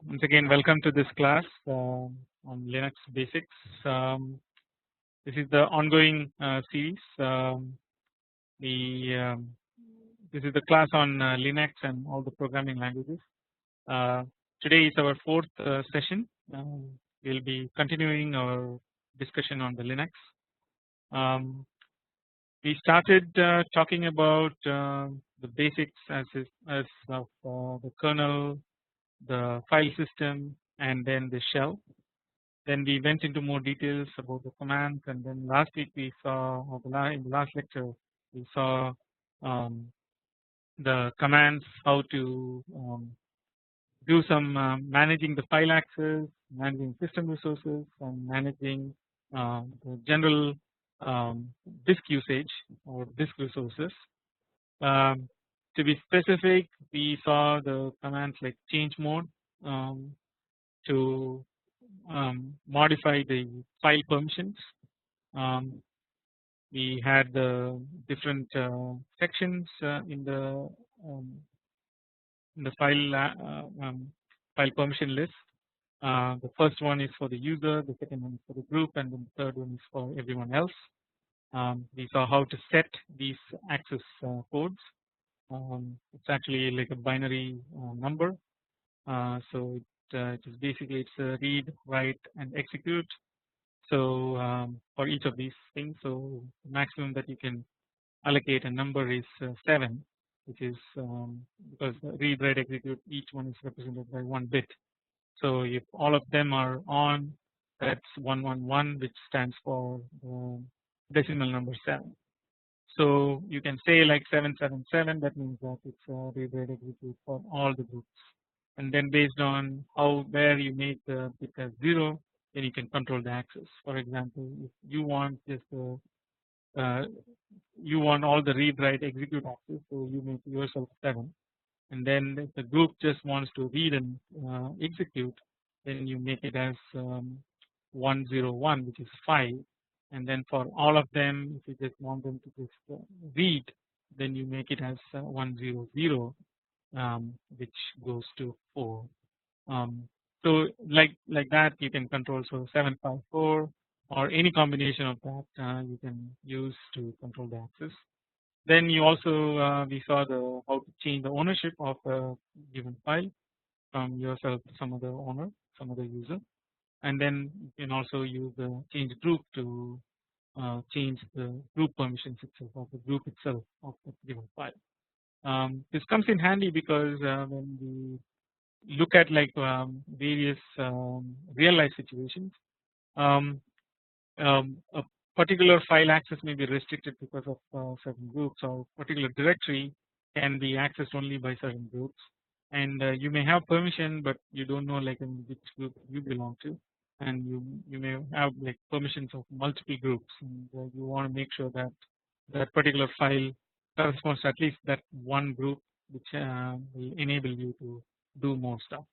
Once again, welcome to this class on Linux basics. This is the ongoing series. This is the class on Linux and all the programming languages. Today is our fourth session. We'll be continuing our discussion on the Linux. We started talking about the basics as of the kernel, the file system, and then the shell. Then we went into more details about the commands, and then last week we saw, or in the last lecture, we saw the commands, how to do some managing the file access, managing system resources, and managing the general disk usage or disk resources. To be specific, we saw the commands like change mode to modify the file permissions. We had the different sections in the file permission list. The first one is for the user, the second one is for the group, and then the third one is for everyone else. We saw how to set these access codes. It's actually like a binary number, so it is basically it's a read, write, and execute. So for each of these things, so the maximum that you can allocate a number is 7, which is because read, write, execute, each one is represented by 1 bit. So if all of them are on, that's 111, which stands for decimal number 7. So you can say like 777. That means that it's read, write, execute for all the groups. And then based on where you make the bit as 0, then you can control the access. For example, if you want just you want all the read, write, execute access, so you make yourself 7. And then if the group just wants to read and execute, then you make it as 101, which is 5. And then for all of them, if you just want them to just read, then you make it as 100, which goes to 4. So like that you can control, so 754 or any combination of that you can use to control the access. Then you also we saw the how to change the ownership of a given file from yourself to some other owner, some other user, and then you can also use the change group to change the group permissions itself of the group itself of the given file. This comes in handy because when we look at like various real life situations, a particular file access may be restricted because of certain groups, or particular directory can be accessed only by certain groups, and you may have permission but you don't know like in which group you belong to, and you may have like permissions of multiple groups, and you want to make sure that that particular file corresponds to at least that one group, which will enable you to do more stuff.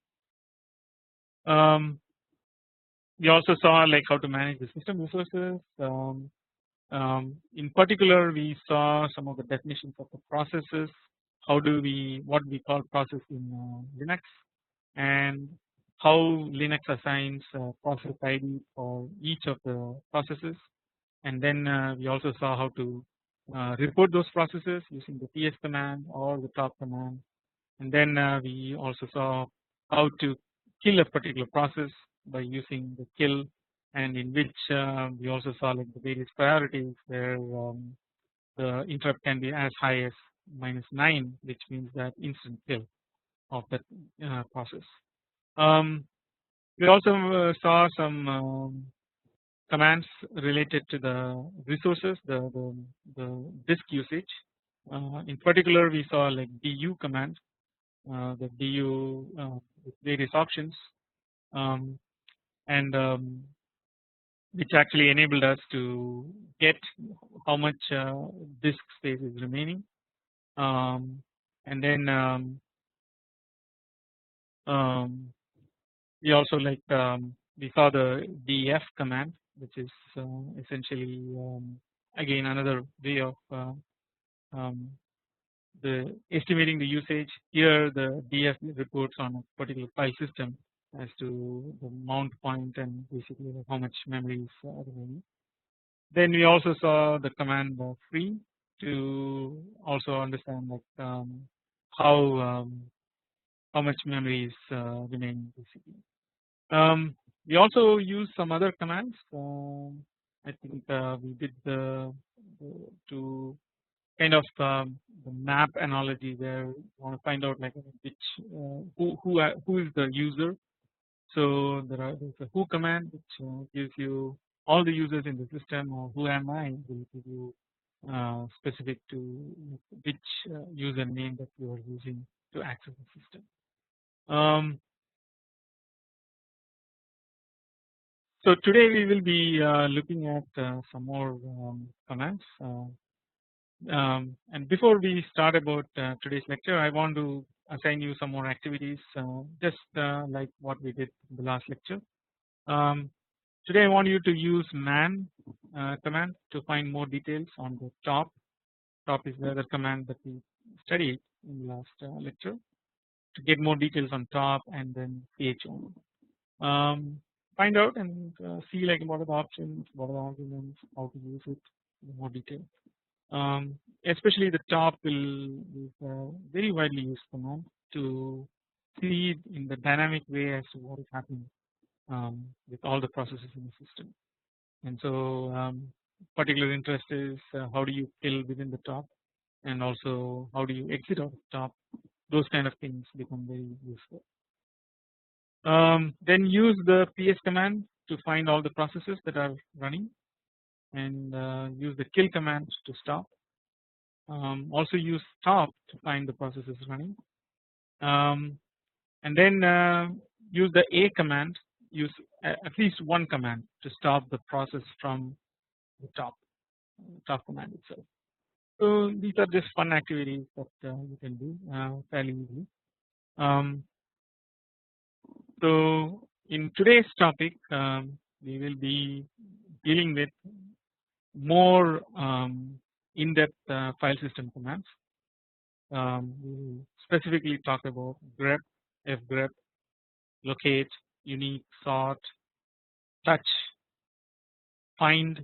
We also saw like how to manage the system resources. In particular, we saw some of the definitions of the processes. What we call process in Linux, and how Linux assigns process ID for each of the processes. And then we also saw how to report those processes using the ps command or the top command. And then we also saw how to kill a particular process by using the kill, and in which we also saw like the various priorities where the interrupt can be as high as -9, which means that instant kill of that process. We also saw some commands related to the resources, the disk usage. In particular, we saw like du command, the du with various options, and which actually enabled us to get how much disk space is remaining, and then we also like we saw the def command, which is essentially again another way of the estimating the usage. Here the df reports on a particular file system, as to the mount point and basically like how much memory is remaining. Then we also saw the command free to also understand like how how much memory is remaining basically. We also use some other commands. I think we did the to kind of the map analogy where you want to find out like which who is the user. So there's a who command which gives you all the users in the system, or who am I will give you specific to which username that you are using to access the system. So today we will be looking at some more commands. And before we start about today's lecture, I want to assign you some more activities, just like what we did in the last lecture. Today I want you to use man command to find more details on the top. Top is the other command that we studied in the last lecture to get more details on top, and then chown. Find out and see like what are the options, what are the arguments, how to use it in more detail. Especially the top is very widely used command to see in the dynamic way as to what is happening with all the processes in the system. And so particular interest is how do you kill within the top, and also how do you exit out of the top. Those kind of things become very useful. Then use the ps command to find all the processes that are running, and use the kill command to stop. Also use stop to find the processes running, and then use the a command. Use at least one command to stop the process from the top command itself. So these are just fun activities that you can do fairly easily. So in today's topic, we will be dealing with more in-depth file system commands. We will specifically talk about grep, fgrep, locate, unique, sort, touch, find.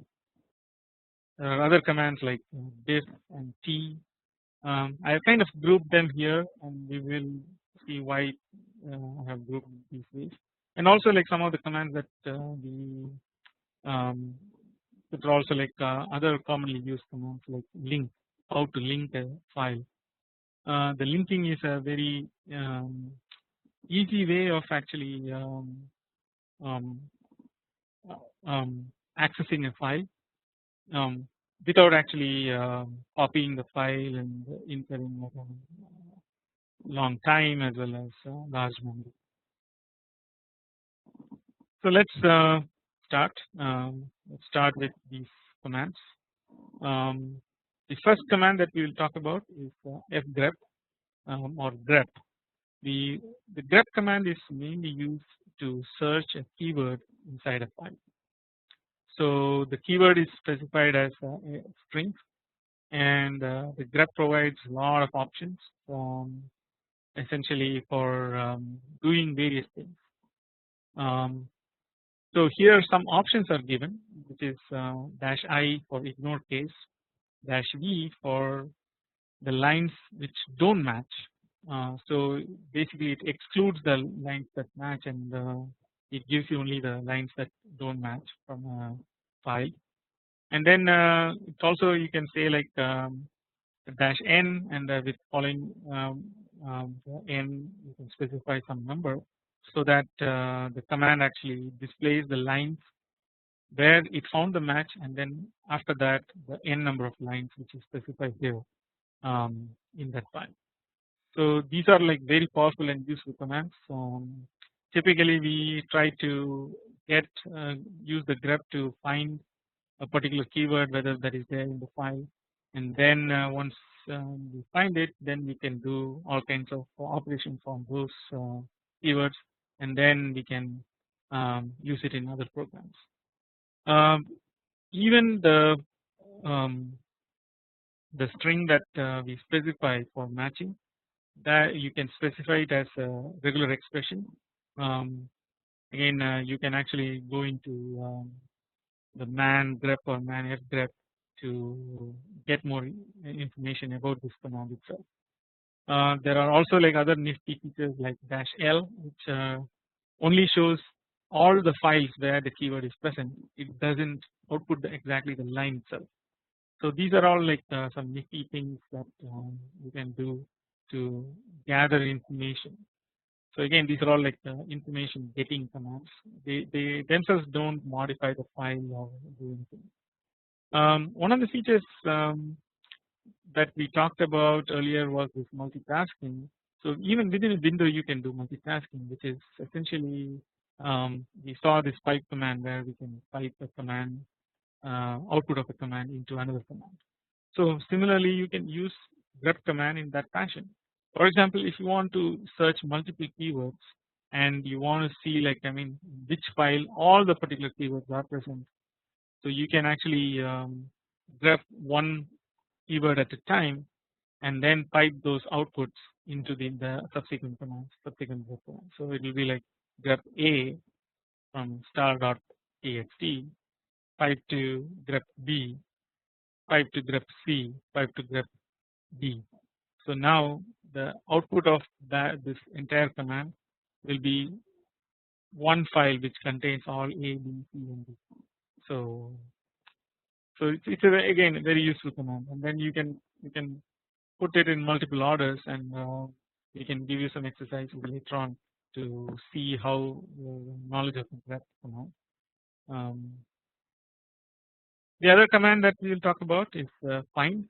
There are other commands like diff and t. I have kind of grouped them here, and we will see why I have grouped these ways. And also like some of the commands that we that are also like other commonly used commands like link, how to link a file. The linking is a very easy way of actually accessing a file without actually copying the file and incurring a long time as well as large memory. So let's start. Let's start with these commands. The first command that we will talk about is fgrep or grep. The grep command is mainly used to search a keyword inside a file. So the keyword is specified as a string, and the grep provides a lot of options essentially for doing various things. So here some options are given, which is -i for ignore case, -v for the lines which don't match. So basically it excludes the lines that match, and it gives you only the lines that don't match from a file. And then it's also, you can say like -n, and with following n you can specify some number, so that the command actually displays the lines where it found the match, and then after that the n number of lines which is specified here in that file. So these are like very powerful and useful commands. Typically we try to get use the grep to find a particular keyword, whether that is there in the file, and then once we find it, then we can do all kinds of operations on those keywords, and then we can use it in other programs. Even the string that we specify for matching, that you can specify it as a regular expression, again you can actually go into the man grep or man f grep to get more information about this command itself. There are also like other nifty features like -l, which only shows all the files where the keyword is present. It doesn't output exactly the line itself. So these are all like some nifty things that you can do to gather information. So again, these are all like information getting commands. They themselves don't modify the file or do anything. One of the features that we talked about earlier was this multitasking. So even within a window you can do multitasking, which is essentially we saw this pipe command where we can pipe a command output of a command into another command. So similarly you can use grep command in that fashion. For example, if you want to search multiple keywords and you want to see like which file all the particular keywords are present, so you can actually grep one keyword at a time and then pipe those outputs into the subsequent commands, subsequent grep commands. So it will be like grep A from star.txt, pipe to grep B, pipe to grep C, pipe to grep D. So now the output of this entire command will be one file which contains all A, B, C, and D. So it's again a very useful command, and then you can put it in multiple orders, and we can give you some exercises later on to see how knowledge of that command. The other command that we will talk about is find.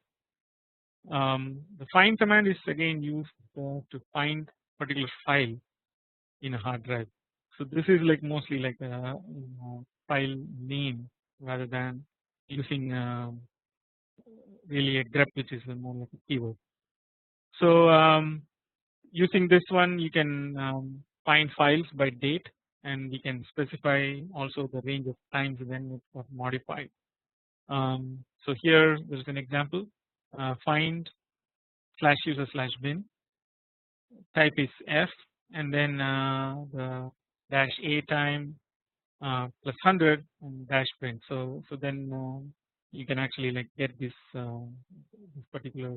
The find command is again used to find particular file in a hard drive. So this is like mostly like a file name rather than using really a grep, which is more like a keyword. So using this one you can find files by date, and we can specify also the range of times when it was modified. So here there is an example, find /user/bin, type is f, and then the -a time +100 and -print. So then you can actually like get this particular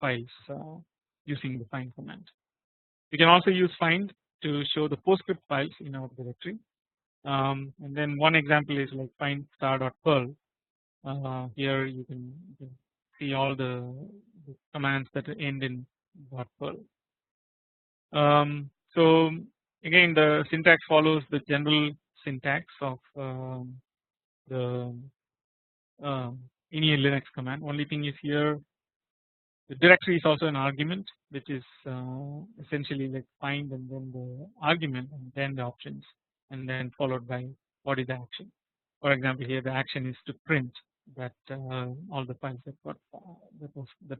files using the find command. We can also use find to show the PostScript files in our directory. And then one example is like find star.perl. Here you can see all the commands that end in .perl. So again the syntax follows the general syntax of the any Linux command. Only thing is here the directory is also an argument, which is essentially like find and then the argument and then the options, and then followed by what is the action. For example, here the action is to print that all the files that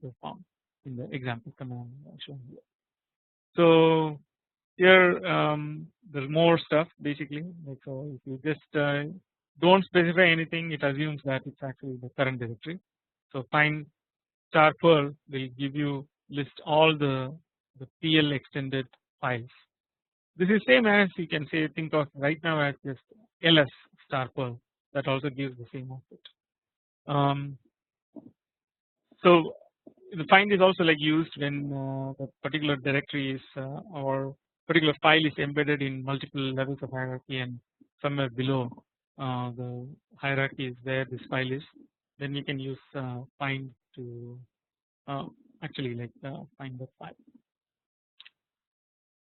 were found in the example command shown here. So here there's more stuff basically. Like, so if you just don't specify anything, it assumes that it's actually the current directory. So find *perl will give you list all the PL extended files. This is same as you can say think of right now as just ls *perl, that also gives the same output. So the find is also like used when the particular directory is or particular file is embedded in multiple levels of hierarchy, and somewhere below the hierarchy is where this file is. Then you can use find to actually like find the file.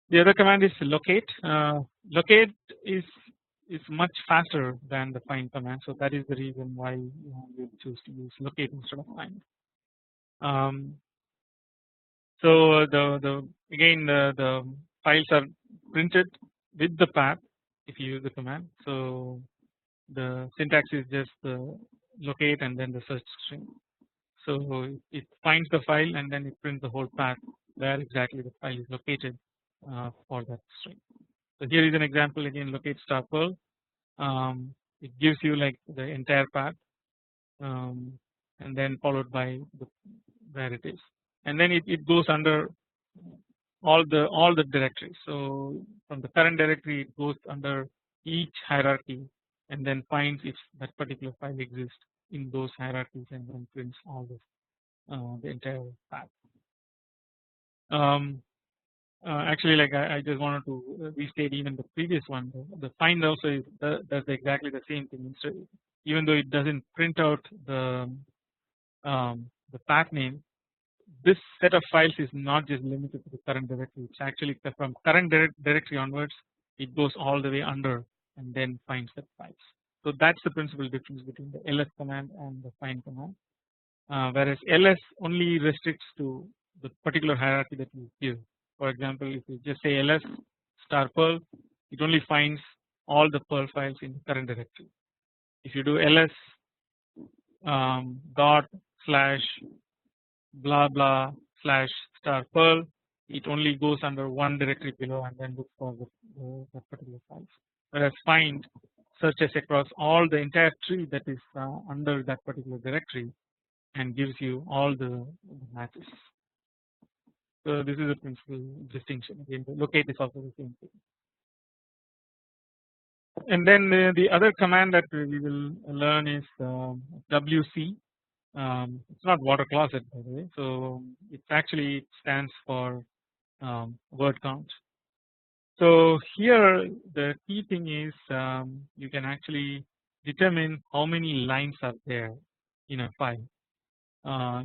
The other command is locate. Locate is much faster than the find command, so that is the reason why you choose to use locate instead of find. So the again the files are printed with the path if you use the command. So the syntax is just the locate and then the search string. So it finds the file and then it prints the whole path where exactly the file is located for that string. So here is an example again, locate *perl. It gives you like the entire path and then followed by where it is, and then it goes under all the directories. So from the current directory it goes under each hierarchy and then finds if that particular file exists in those hierarchies and then prints all this the entire path. Actually, like I just wanted to restate even the previous one. The find also does exactly the same thing. So even though it doesn't print out the path name, this set of files is not just limited to the current directory. It's actually from current directory onwards, it goes all the way under and then finds the files. So that's the principal difference between the ls command and the find command. Whereas ls only restricts to the particular hierarchy that you give. For example, if you just say ls star perl, it only finds all the perl files in the current directory. If you do ls dot slash blah blah slash star perl, it only goes under one directory below and then looks for that particular files. Whereas find searches across all the entire tree that is under that particular directory and gives you all the matches. So this is a principal distinction. Again, the locate is also the same thing. And then the other command that we will learn is WC. It's not water closet, by the way. So it actually stands for word count. So here the key thing is you can actually determine how many lines are there in a file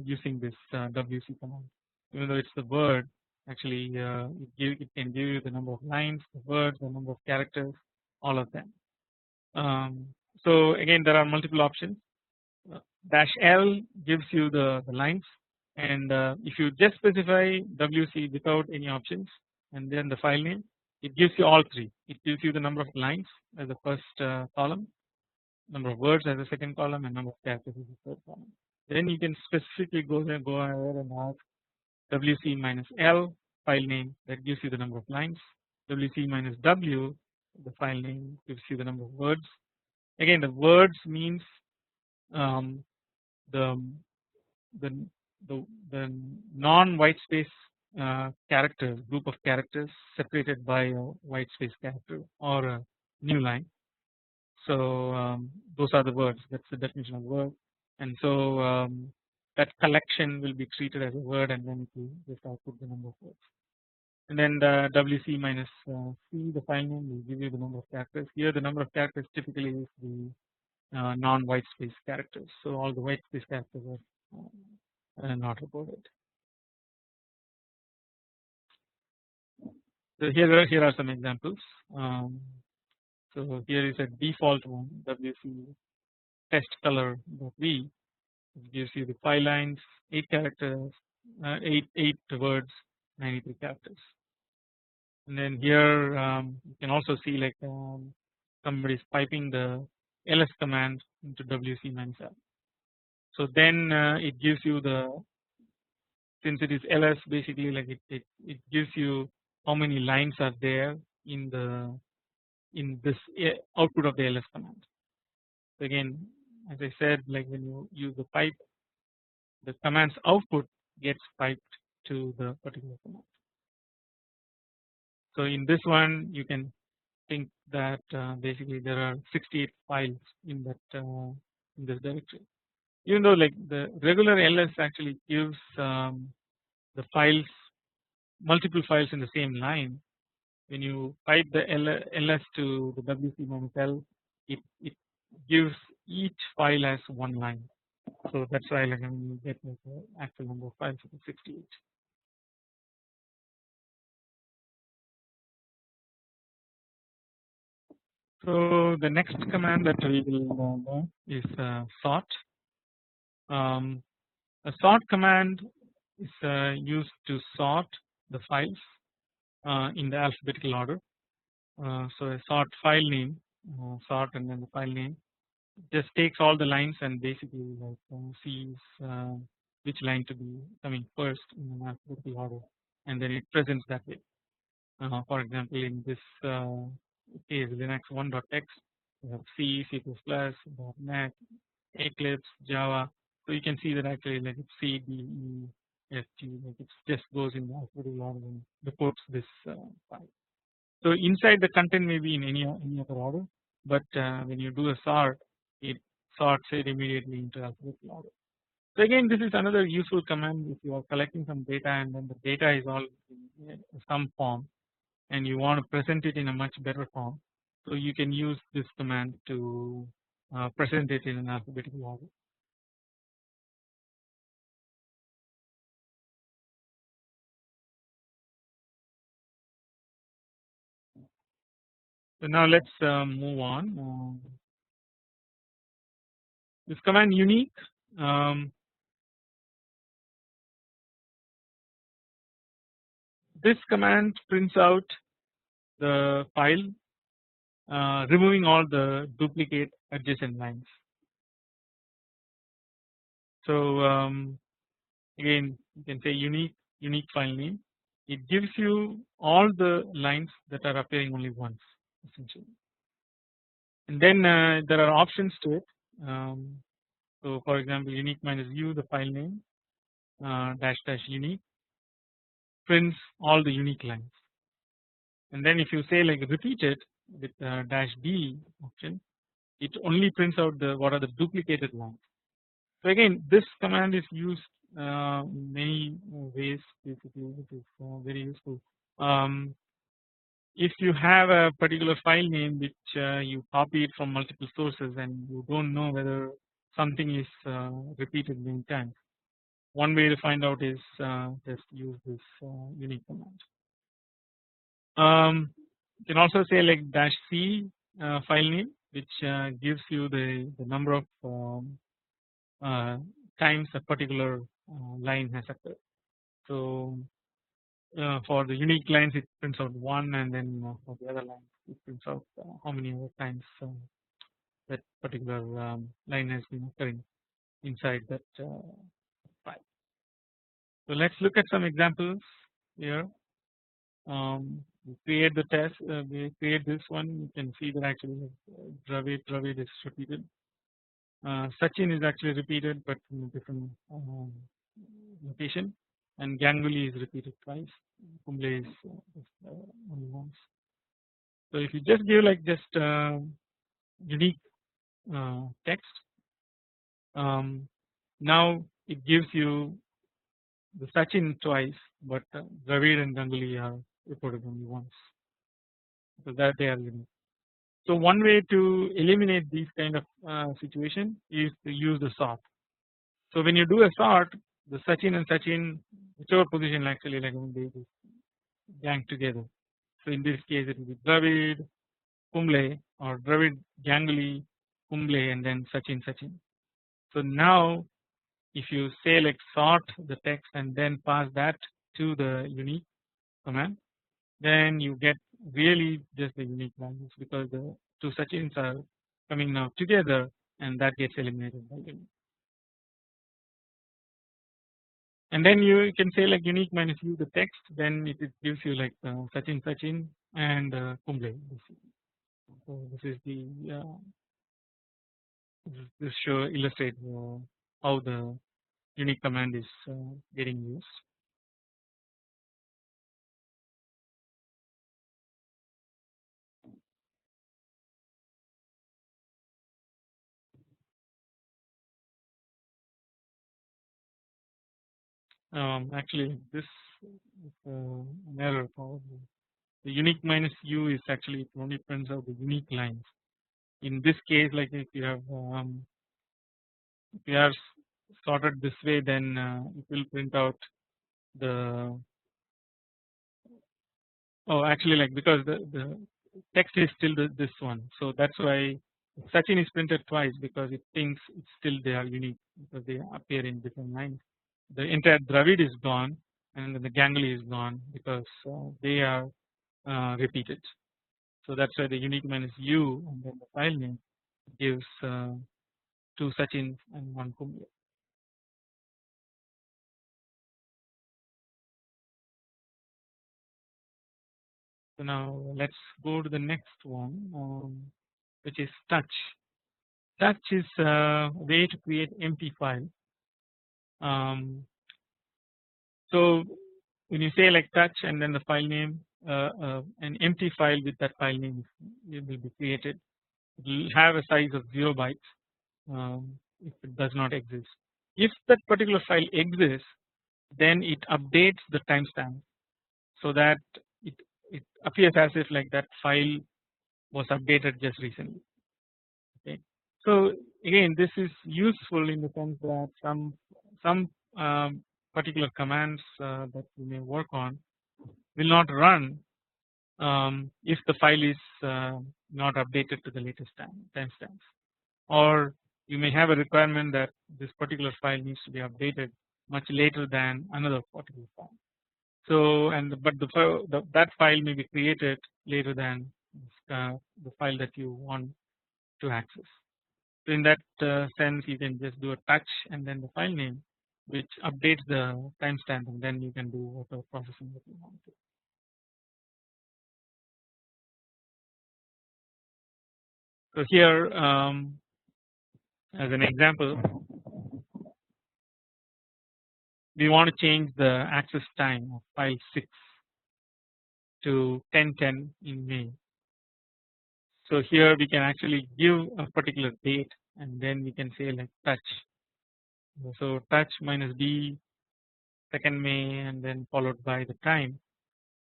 using this WC command. Even though it's the word, actually it can give you the number of lines, the words, the number of characters, all of them. So again, there are multiple options. -L gives you the lines, and if you just specify WC without any options and then the file name, it gives you all three. It gives you the number of lines as the first column, number of words as the second column, and number of characters as the third column. Then you can specifically go ahead and ask WC minus L file name, that gives you the number of lines. WC minus W, the file name, gives you the number of words. Again, the words means the non white space characters, group of characters separated by a white space character or a new line. So those are the words. That's the definition of word. And so that collection will be treated as a word, and then it will just output the number of words. And then the WC minus C, the file name, will give you the number of characters. Here the number of characters typically is the non white space characters. So all the white space characters are not reported. So here are some examples. So here is a default one, WC test color.v. It gives you the 5 lines, 8 characters, 8 words, 93 characters. And then here you can also see like somebody is piping the ls command into WC minus L. So then it gives you the, since it is ls, basically like it gives you how many lines are there in this output of the ls command. So again, as I said, like when you use the pipe, the command's output gets piped to the particular command. So in this one, you can think that basically there are 68 files in that in this directory. Even though like the regular ls actually gives the files, multiple files in the same line, when you pipe the ls to the WC minus L, it gives each file as one line. So that's why like you get like the actual number of files of 68. So the next command that we will learn is sort. A sort command is used to sort the files in the alphabetical order. So a sort file name, sort and then the file name, just takes all the lines and basically like sees which line to be coming first in an alphabetical order, and then it presents that way. For example, in this case, Linux 1.x, we have C, C++, .NET, Eclipse, Java. So you can see that actually like it's C, D, E, F, G, like it just goes in the alphabetical order and reports this file. So inside the content may be in any other order, but when you do a sort, it sorts it immediately into alphabetical order. So again, this is another useful command if you are collecting some data and then the data is all in some form and you want to present it in a much better form. So you can use this command to present it in an alphabetical order. So now let's move on. This command unique. This command prints out the file, removing all the duplicate adjacent lines. So again, you can say unique file name. It gives you all the lines that are appearing only once, essentially. And then there are options to it. So for example, unique minus u, the file name, dash dash unique, prints all the unique lines. And then if you say like repeated with dash d option, it only prints out the what are the duplicated lines. So again, this command is used in many ways, basically, which is very useful. If you have a particular file name which you copied from multiple sources and you don't know whether something is repeated many times, one way to find out is just use this unique command. You can also say like dash c file name, which gives you the number of times a particular line has occurred. So for the unique lines it prints out 1, and then for the other lines it prints out how many other times that particular line has been occurring inside that file. So let's look at some examples here. We create the test. We create this one. You can see that actually Dravid is repeated. Sachin is actually repeated, but in a different location, and Ganguly is repeated twice. Kumble is only once. So if you just give like just unique text, now it gives you the Sachin twice, but Dravid and Ganguly are reported only once. So that they are unique. So one way to eliminate these kind of situation is to use the sort. So when you do a sort, the Sachin and Sachin, whichever position actually like they just gang together. So in this case it will be Dravid, Kumble, or Dravid, Ganguly, Kumble, and then Sachin. So now if you say like sort the text and then pass that to the unique command, then you get really just the unique values, because the two Sachins are coming now together and that gets eliminated by unique. And then you can say like unique minus u the text, then it gives you like Sachin and Kumble. So this is the this show illustrate how the unique command is getting used. Actually this is an error probably. The unique minus u is actually it only prints out the unique lines. In this case, like if you have sorted this way, then it will print out the actually like because the text is still this one, so that's why Sachin is printed twice, because it thinks it's still they are unique because they appear in different lines. The entire Dravid is gone and then the Ganguly is gone because they are repeated. So that's why the unique minus u and then the file name gives 2 Sachins and 1 Kumble. So now let's go to the next one, which is touch. Touch is a way to create empty file. So when you say like touch and then the file name, an empty file with that file name will be created. It will have a size of 0 bytes if it does not exist. If that particular file exists, then it updates the timestamp so that it, it appears as if like that file was updated just recently. Okay. So again, this is useful in the sense that some particular commands that you may work on will not run if the file is not updated to the latest timestamps, or you may have a requirement that this particular file needs to be updated much later than another particular file. So but that file may be created later than the file that you want to access. So in that sense, you can just do a touch and then the file name, which updates the timestamp, and then you can do whatever processing that you want to. So here, as an example, we want to change the access time of file 6 to 10:10 in May. So here we can actually give a particular date, and then we can say like touch. So touch minus b 2nd May, and then followed by the time,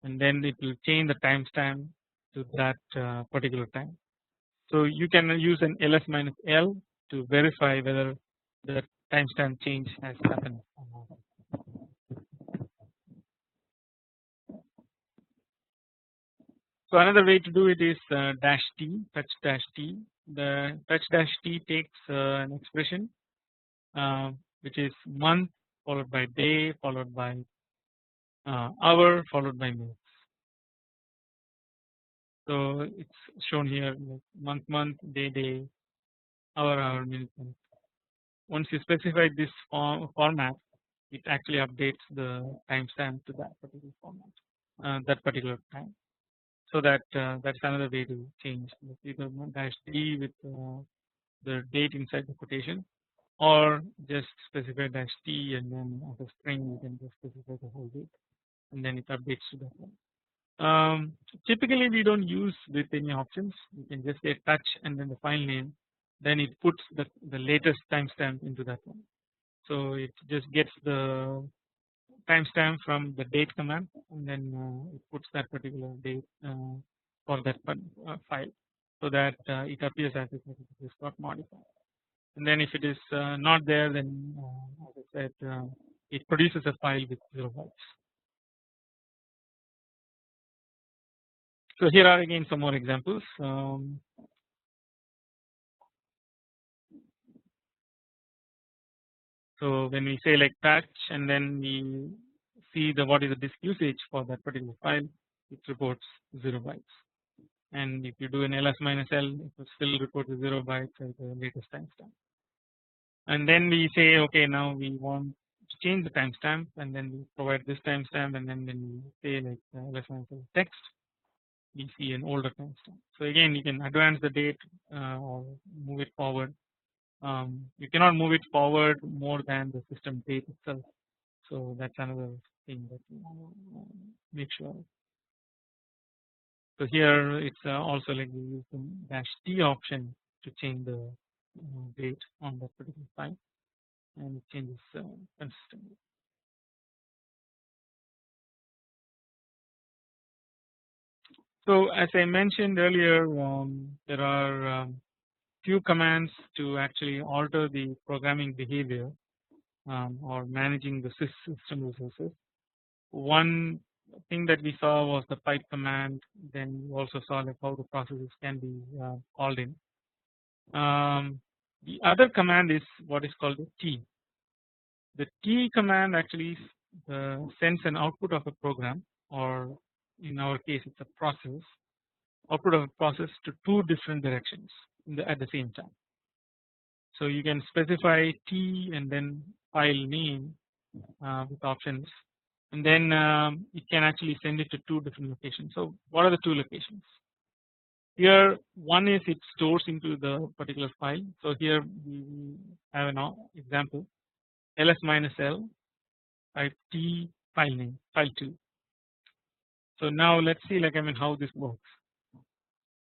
and then it will change the timestamp to that particular time. So you can use an ls minus l to verify whether the timestamp change has happened or not. So another way to do it is dash t, touch dash t. The touch dash t takes an expression which is month followed by day followed by hour followed by minutes. So it's shown here like month, day, hour, minute. Once you specify this format, it actually updates the timestamp to that particular format, that particular time. So that that's another way to change either dash d with the date inside the quotation, or just specify dash t and then as a string you can just specify the whole date, and then it updates to that one. Typically we don't use with any options. You can just say touch and then the file name, then it puts the latest timestamp into that one. So it just gets the timestamp from the date command, and then it puts that particular date for that file, so that it appears as if it is got modified. And then if it is not there, then as I said, it produces a file with 0 bytes. So here are again some more examples. So when we say like touch and then we see what is the disk usage for that particular file, it reports 0 bytes. And if you do an ls minus l, it will still report the 0 bytes at the latest timestamp. And then we say okay, now we want to change the timestamp, and then we provide this timestamp, and then when we say like ls minus l text, we see an older timestamp. So again, you can advance the date or move it forward. You cannot move it forward more than the system date itself. So that's another thing that you want to make sure. So here it's also like we use the dash t option to change the date on that particular file, and it changes consistently. So as I mentioned earlier, there are few commands to actually alter the programming behavior or managing the system resources. One thing that we saw was the pipe command. Then we also saw like how the processes can be called in. The other command is what is called the T. The T command actually sends an output of a program, or in our case it's a process, output of a process to 2 different directions at the same time. So you can specify T and then file name with options, and then it can actually send it to 2 different locations. So what are the 2 locations? Here one is it stores into the particular file. So here we have an example, ls minus l type t file name file 2. So now let's see how this works.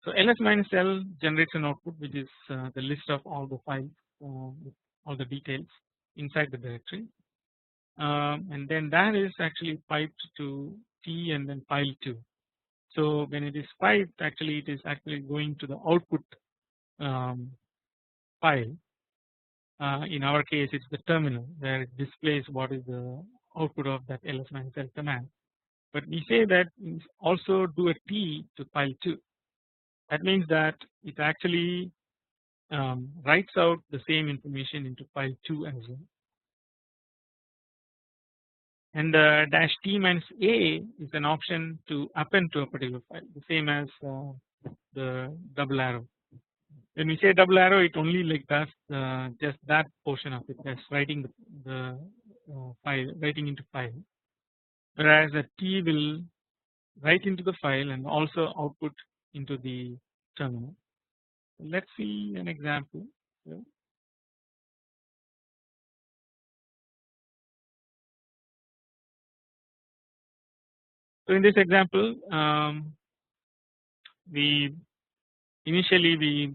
So ls minus l generates an output which is the list of all the files with all the details inside the directory, and then that is actually piped to T and then file 2. So when it is piped, actually it is actually going to the output file. In our case, it's the terminal where it displays what is the output of that ls minus l command. But we say that we also do a T to file 2. That means that it actually writes out the same information into file 2 as well. And the dash T minus A is an option to append to a particular file, the same as the double arrow. When we say double arrow, it only does just that portion of it, as writing the file, writing into file, whereas a T will write into the file and also output into the terminal. Let's see an example. So in this example, we initially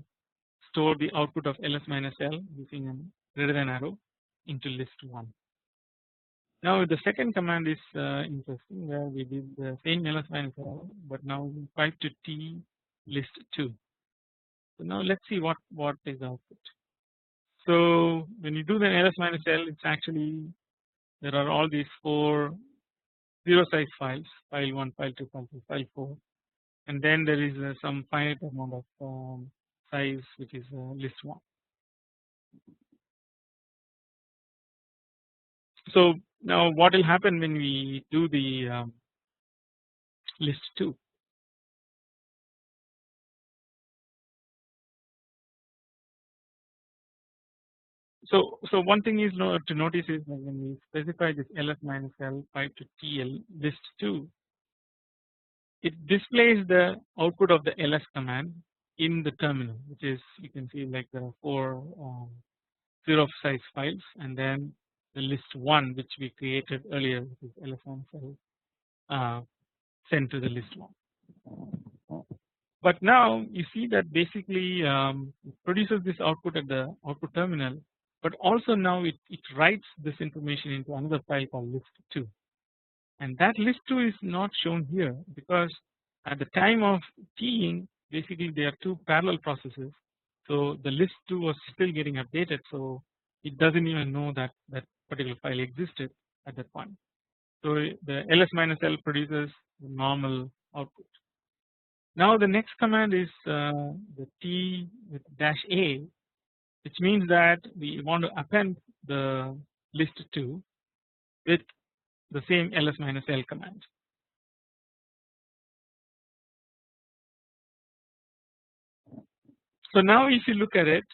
store the output of ls minus l using a greater than arrow into list 1. Now the second command is interesting, where we did the same ls minus l, but now we pipe to T list 2. So now let's see what is the output. So when you do the ls minus l, it's actually there are all these 4 zero size files, file 1, file 2, file 3, file 4, and then there is some finite amount of size which is list 1. So now what will happen when we do the list 2? So one thing is to notice is that when we specify this ls minus l pipe to TL list 2, it displays the output of the ls command in the terminal, which is, you can see there are 4 zero size files, and then the list 1 which we created earlier, which is ls minus l sent to the list 1. But now you see that basically it produces this output at the output terminal, but also now it writes this information into another file called list 2, and that list 2 is not shown here because at the time of keying, basically there are 2 parallel processes. So the list 2 was still getting updated, so it doesn't even know that that particular file existed at that point. So the ls minus l produces the normal output. Now the next command is the T with dash A, which means that we want to append the list 2 with the same ls minus l command. So now if you look at it,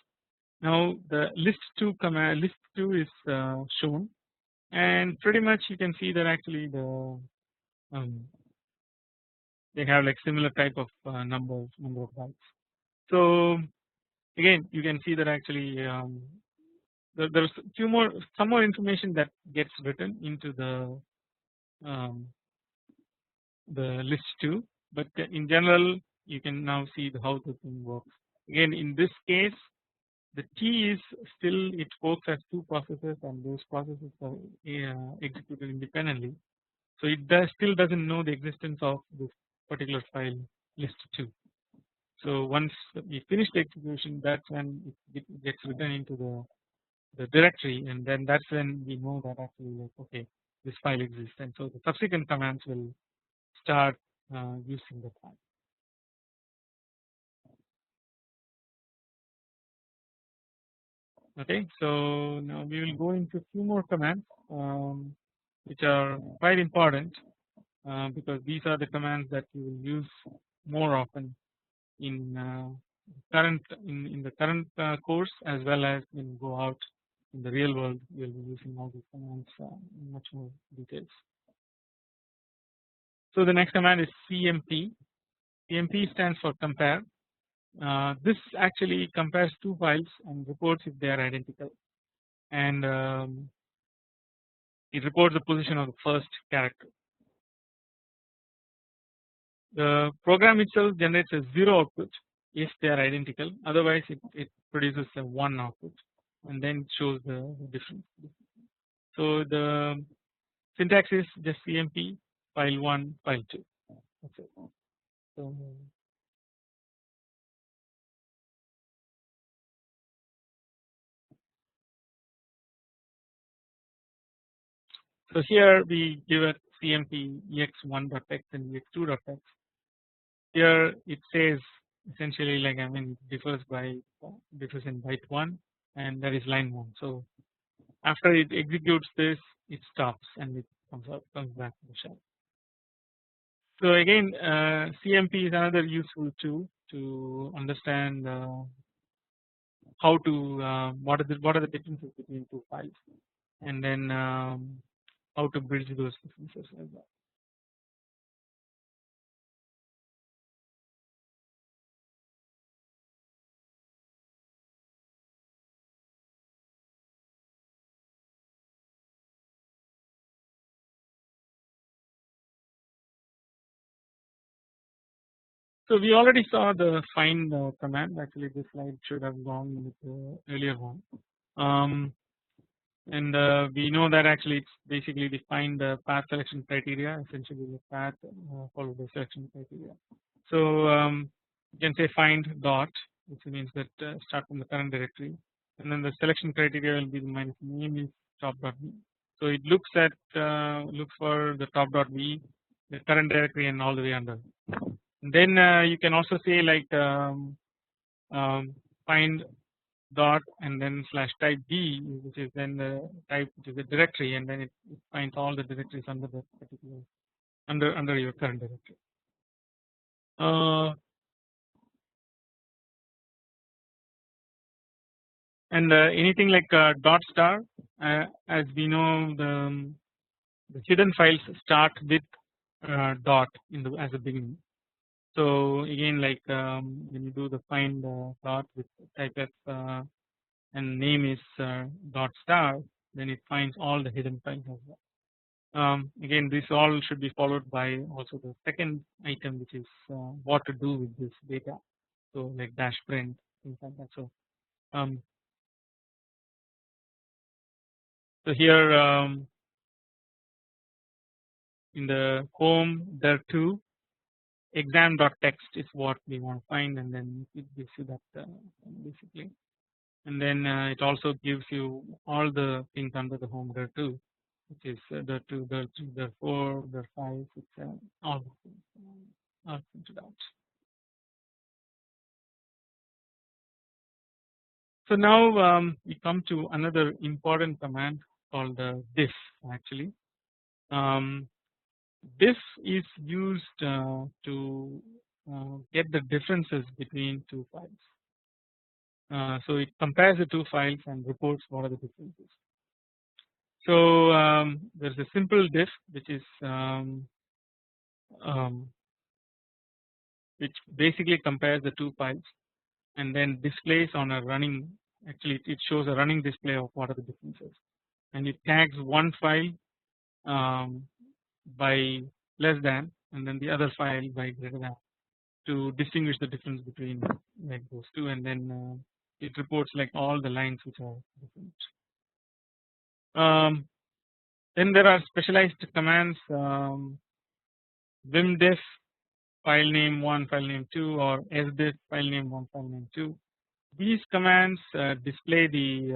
now the list 2 command, list 2 is shown, and pretty much you can see that actually the they have similar type of number of bytes. So again you can see that actually there's some more information that gets written into the list 2, but in general you can now see how the thing works. Again, in this case, the T is still, it works as 2 processes, and those processes are executed independently. So it still doesn't know the existence of this particular file list 2. So once we finish the execution, that's when it gets written into the directory, and then that's when we know that actually okay, this file exists, and so the subsequent commands will start using the file. Okay, so now we will go into a few more commands which are quite important because these are the commands that you will use more often in the current course, as well as when you go out in the real world. You will be using all these commands in much more details. So the next command is CMP. CMP stands for compare. This actually compares 2 files and reports if they are identical, and it reports the position of the first character. the program itself generates a 0 output if they are identical, otherwise it produces a 1 output and then shows the difference. So the syntax is just CMP file 1 file 2. That's it. So here we give a CMP ex1.x and ex2.x. Here it says essentially like it differs in byte 1 and that is line 1. So after it executes this, it stops and it comes back to the shell. So again, CMP is another useful tool to understand how to what are the differences between two files, and then how to bridge those differences as well. So we already saw the find command. Actually, this slide should have gone with the earlier one. And we know that actually it's basically defined the path selection criteria, essentially the path followed by selection criteria. So you can say find dot, which means that start from the current directory, and then the selection criteria will be the minus name is top.v. So it looks for the top.v, the current directory, and all the way under. And then you can also say like find dot and then slash type D, which is then the type which is the directory, and then it finds all the directories under the particular under your current directory. And anything like dot star, as we know, the hidden files start with dot as a beginning. So again, like when you do the find dot with type F and name is dot star, then it finds all the hidden files as well. Again, this all should be followed by also the second item, which is what to do with this data. So like dash print, things like that. So here in the home there too, exam.txt is what we want to find, and then it gives you that basically, and then it also gives you all the things under the home there too, which is the 2, the 3, the 4, the 5, 6, 7, all the things are printed out. So now we come to another important command called diff. Actually, diff is used to get the differences between two files. So it compares the two files and reports what are the differences. So there's a simple diff which is which basically compares the two files and then displays on a running. Actually, it shows a running display of what are the differences, and it tags one file by less than and then the other file by greater than to distinguish the difference between like those two, and then it reports like all the lines which are different. Then there are specialized commands, vimdiff file name 1 file name 2 or sdiff file name 1 file name 2. These commands display the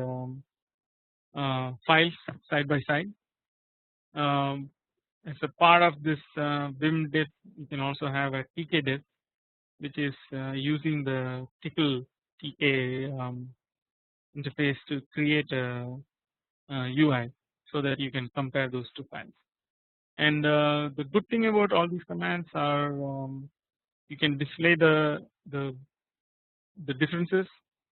files side by side. As a part of this vimdiff, you can also have a tkdiff, which is using the Tcl tk interface to create a UI so that you can compare those two files. And the good thing about all these commands are you can display the differences,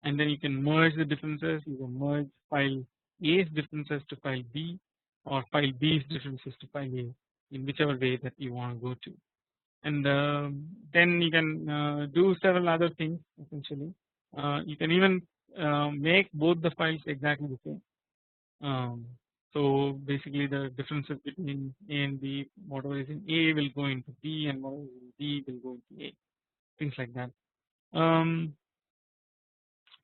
and then you can merge the differences. You can merge file A's differences to file B, or file B's differences to file A, in whichever way that you want to go to. And then you can do several other things. Essentially, you can even make both the files exactly the same. So basically, the differences between A and B, whatever is in A will go into B, and whatever is in B will go into A, things like that.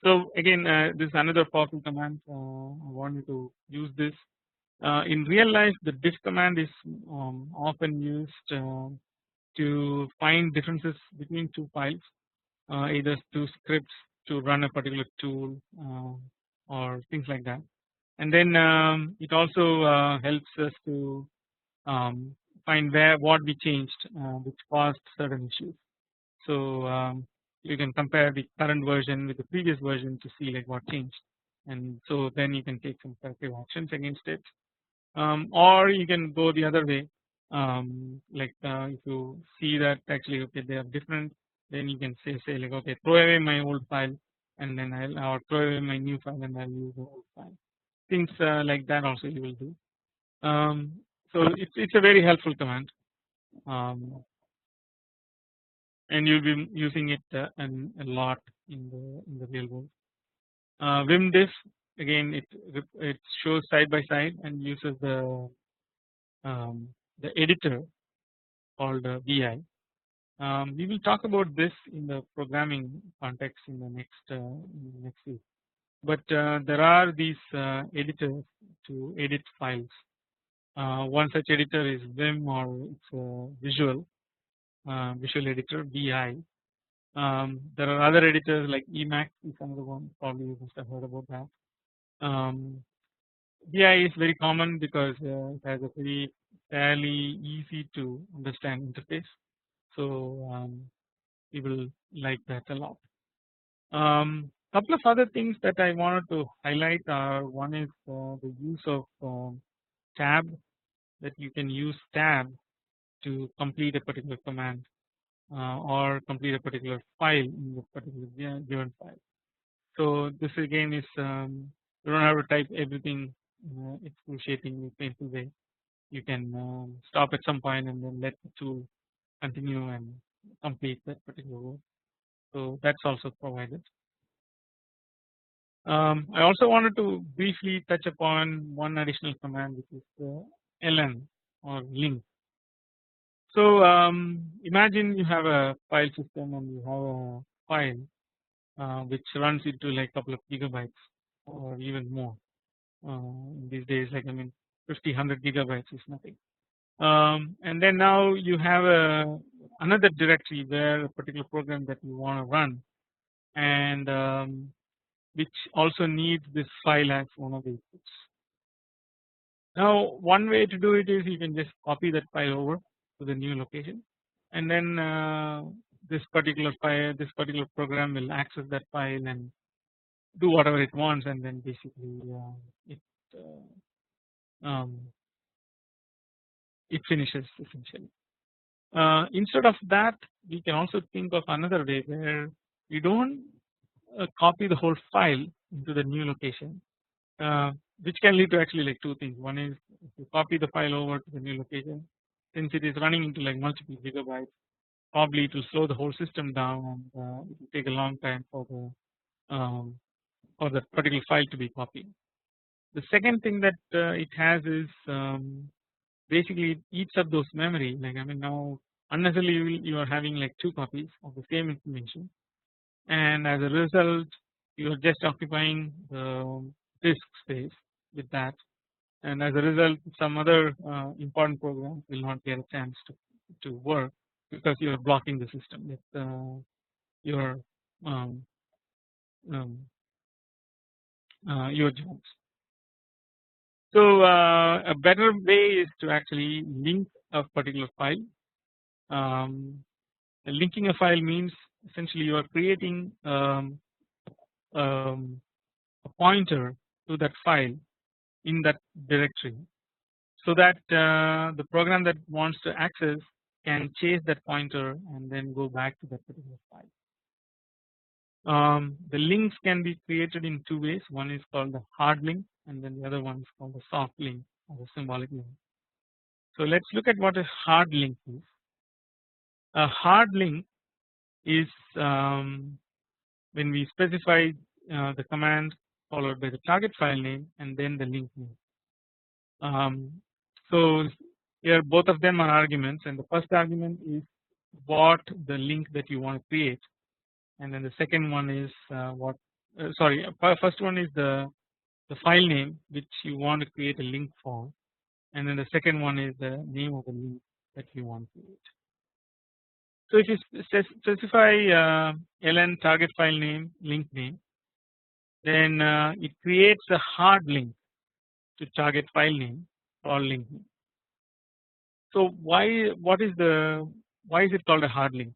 So again, this is another powerful command. I want you to use this. In real life, the diff command is often used to find differences between two files, either two scripts to run a particular tool or things like that. And then it also helps us to find what we changed which caused certain issues. So you can compare the current version with the previous version to see like what changed, and so then you can take some corrective actions against it, or you can go the other way. Like if you see that actually okay they are different, then you can say like okay throw away my old file and then or throw away my new file and I'll use the old file. Things like that also you will do. So it's a very helpful command. And you'll be using it a lot in the real world. Vimdiff again it shows side by side and uses the editor called VI. We will talk about this in the programming context in the next week. But there are these editors to edit files. One such editor is Vim, or it's a visual editor VI. There are other editors like Emacs is another one, probably you must have heard about that. VI is very common because it has a very fairly easy to understand interface, so we will like that a lot. Couple of other things that I wanted to highlight are, one is the use of tab, that you can use tab to complete a particular command or complete a particular file in the particular given file. So this again is you don't have to type everything excruciating in a painful way. You can stop at some point and then let the tool continue and complete that particular work. So that's also provided. I also wanted to briefly touch upon one additional command, which is ln or link. So imagine you have a file system and you have a file which runs into like a couple of gigabytes or even more. These days, like I mean 50-100 gigabytes is nothing. And then now you have another directory where a particular program that you want to run, and which also needs this file as one of the inputs. Now one way to do it is you can just copy that file over to the new location, and then this particular program will access that file and do whatever it wants, and then basically it finishes essentially. Instead of that, we can also think of another way where we don't copy the whole file into the new location, which can lead to actually like two things. One is if you copy the file over to the new location, since it is running into like multiple gigabytes, probably it will slow the whole system down, and it will take a long time for the particular file to be copied. The second thing that it has is basically it eats up those memory. Like I mean now unnecessarily you are having like two copies of the same information, and as a result you are just occupying the disk space with that, and as a result some other important programs will not get a chance to work because you are blocking the system with your jobs. So a better way is to actually link a particular file. Linking a file means essentially you are creating a pointer to that file in that directory, so that the program that wants to access can chase that pointer and then go back to that particular file. The links can be created in two ways. One is called the hard link, and then the other one is called the soft link or the symbolic link. So let's look at what a hard link is. A hard link is when we specify the command followed by the target file name and then the link name. So here both of them are arguments, and the first argument is what the link that you want to create, and then the second one is first one is the file name which you want to create a link for, and then the second one is the name of the link that you want to create. So if you specify ln target file name link name, then it creates a hard link to target file name or link name. So why is it called a hard link?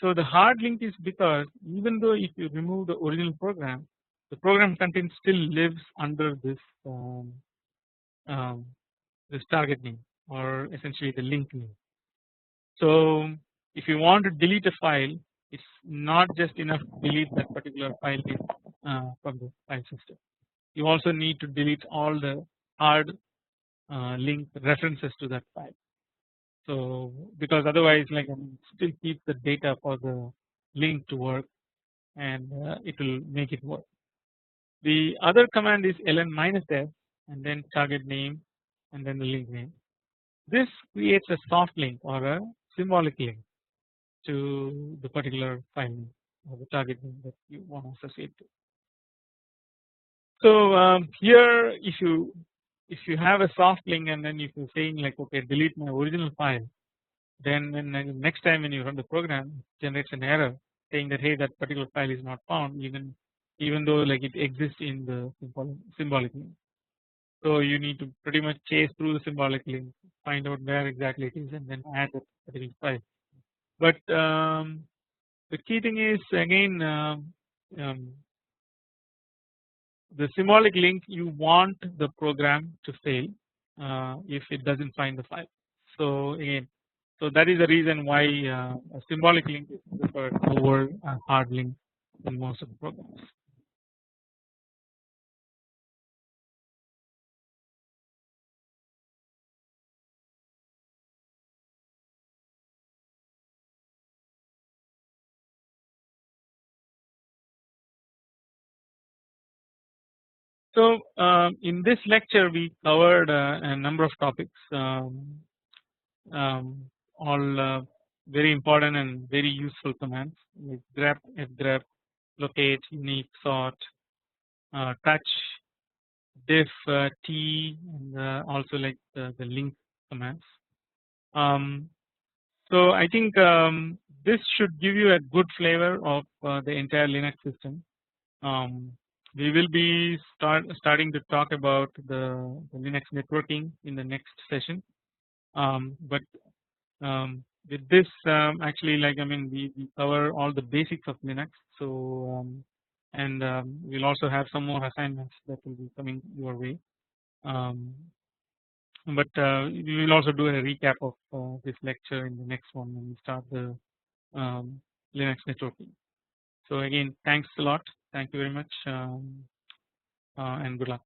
So the hard link is because even though if you remove the original program, the program content still lives under um, this target name or essentially the link name. So if you want to delete a file, it's not just enough to delete that particular file name from the file system. You also need to delete all the hard link references to that file. So because otherwise, like still keep the data for the link to work, and it will make it work. The other command is ln -f and then target name and then the link name. This creates a soft link or a symbolic link to the particular file name or the target name that you want to associate to. So here if you have a soft link and then if you're saying like okay delete my original file, then when next time when you run the program it generates an error saying that hey that particular file is not found even though like it exists in the symbolic link. So you need to pretty much chase through the symbolic link, find out where exactly it is, and then add that particular file. But the key thing is again the symbolic link you want the program to fail if it doesn't find the file. So again, so that is the reason why a symbolic link is preferred over a hard link in most of the programs. So in this lecture we covered a number of topics, all very important and very useful commands like grep, fgrep, locate, unique, sort, touch, diff, t, and also like the link commands. So I think this should give you a good flavor of the entire Linux system. We will be starting to talk about the Linux networking in the next session. But with this actually like I mean we cover all the basics of Linux. So and we'll also have some more assignments that will be coming your way. But we will also do a recap of this lecture in the next one when we start the Linux networking. So again thanks a lot, thank you very much and good luck.